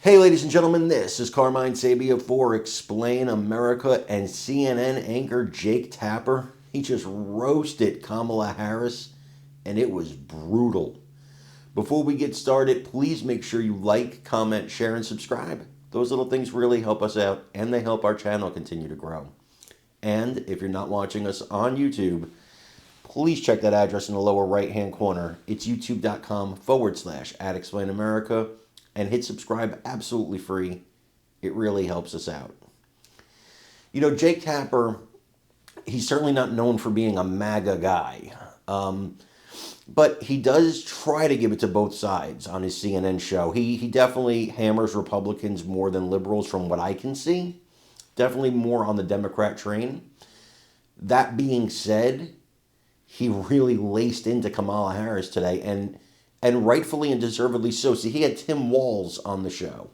Hey, ladies and gentlemen, this is Carmine Sabia for Explain America, and CNN anchor Jake Tapper. He just roasted Kamala Harris, and it was brutal. Before we get started, please make sure you like, comment, share, and subscribe. Those little things really help us out, and they help our channel continue to grow. And if you're not watching us on YouTube, please check that address in the lower right-hand corner. It's youtube.com/@ExplainAmerica. And hit subscribe absolutely free. It really helps us out. You know, Jake Tapper, he's certainly not known for being a MAGA guy. But he does try to give it to both sides on his CNN show. He definitely hammers Republicans more than liberals from what I can see. Definitely more on the Democrat train. That being said, he really laced into Kamala Harris today, and rightfully and deservedly so. See, he had Tim Walz on the show,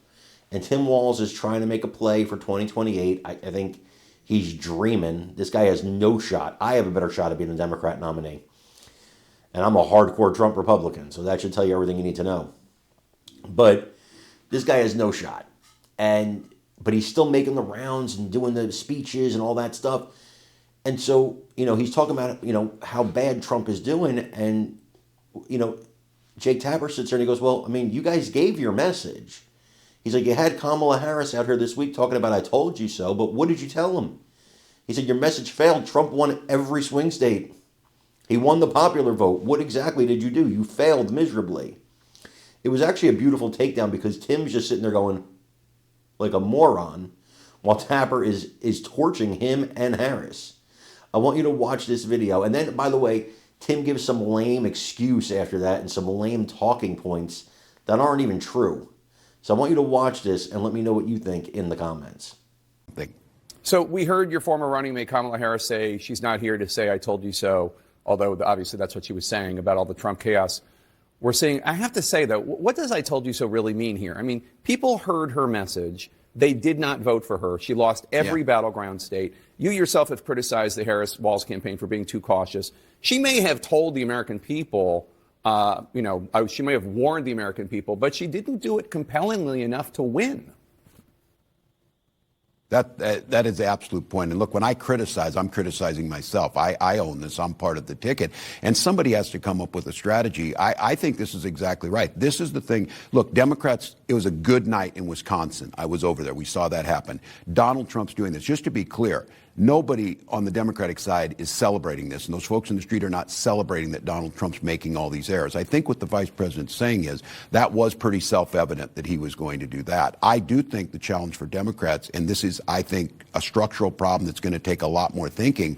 and Tim Walz is trying to make a play for 2028. I think he's dreaming. This guy has no shot. I have a better shot of being a Democrat nominee, and I'm a hardcore Trump Republican, so that should tell you everything you need to know. But this guy has no shot, but he's still making the rounds and doing the speeches and all that stuff. And so, he's talking about, how bad Trump is doing, and, Jake Tapper sits there and he goes, well, you guys gave your message. He's like, you had Kamala Harris out here this week talking about I told you so, but what did you tell him? He said, your message failed. Trump won every swing state. He won the popular vote. What exactly did you do? You failed miserably. It was actually a beautiful takedown because Tim's just sitting there going like a moron while Tapper is torching him and Harris. I want you to watch this video. And then, by the way, Tim gives some lame excuse after that and some lame talking points that aren't even true. So I want you to watch this and let me know what you think in the comments. So we heard your former running mate Kamala Harris say she's not here to say I told you so, although obviously that's what she was saying about all the Trump chaos. We're seeing, I have to say though, what does I told you so really mean here? People heard her message. They did not vote for her. She lost every battleground state. You yourself have criticized the Harris-Walz campaign for being too cautious. She may have told the American people, she may have warned the American people, but she didn't do it compellingly enough to win. That is the absolute point. And look, when I criticize, I'm criticizing myself. I own this. I'm part of the ticket. And somebody has to come up with a strategy. I think this is exactly right. This is the thing. Look, Democrats, it was a good night in Wisconsin. I was over there. We saw that happen. Donald Trump's doing this. Just to be clear, nobody on the Democratic side is celebrating this, and those folks in the street are not celebrating that Donald Trump's making all these errors. I think what the vice president's saying is that was pretty self-evident that he was going to do that. I do think the challenge for Democrats, and this is, I think, a structural problem that's going to take a lot more thinking,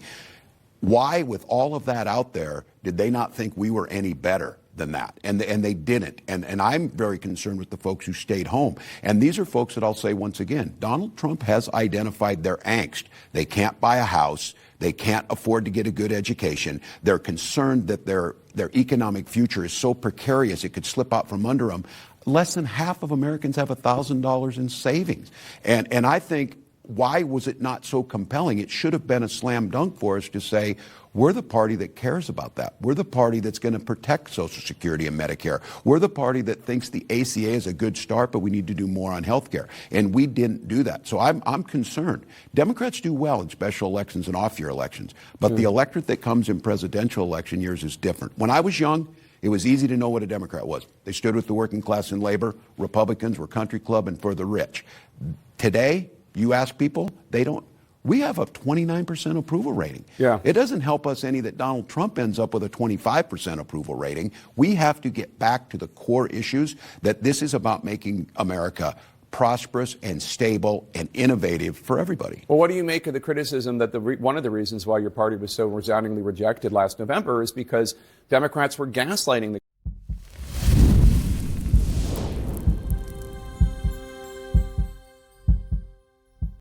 why, with all of that out there, did they not think we were any better than that? And they didn't. And I'm very concerned with the folks who stayed home. And these are folks that I'll say once again, Donald Trump has identified their angst. They can't buy a house. They can't afford to get a good education. They're concerned that their economic future is so precarious it could slip out from under them. Less than half of Americans have $1,000 in savings. And I think, why was it not so compelling? It should have been a slam dunk for us to say, we're the party that cares about that. We're the party that's going to protect Social Security and Medicare. We're the party that thinks the ACA is a good start, but we need to do more on health care. And we didn't do that. So I'm concerned. Democrats do well in special elections and off-year elections, but the electorate that comes in presidential election years is different. When I was young, it was easy to know what a Democrat was. They stood with the working class and labor. Republicans were country club and for the rich. Today, you ask people, they don't. We have a 29% approval rating. Yeah. It doesn't help us any that Donald Trump ends up with a 25% approval rating. We have to get back to the core issues, that this is about making America prosperous and stable and innovative for everybody. Well, what do you make of the criticism that one of the reasons why your party was so resoundingly rejected last November is because Democrats were gaslighting the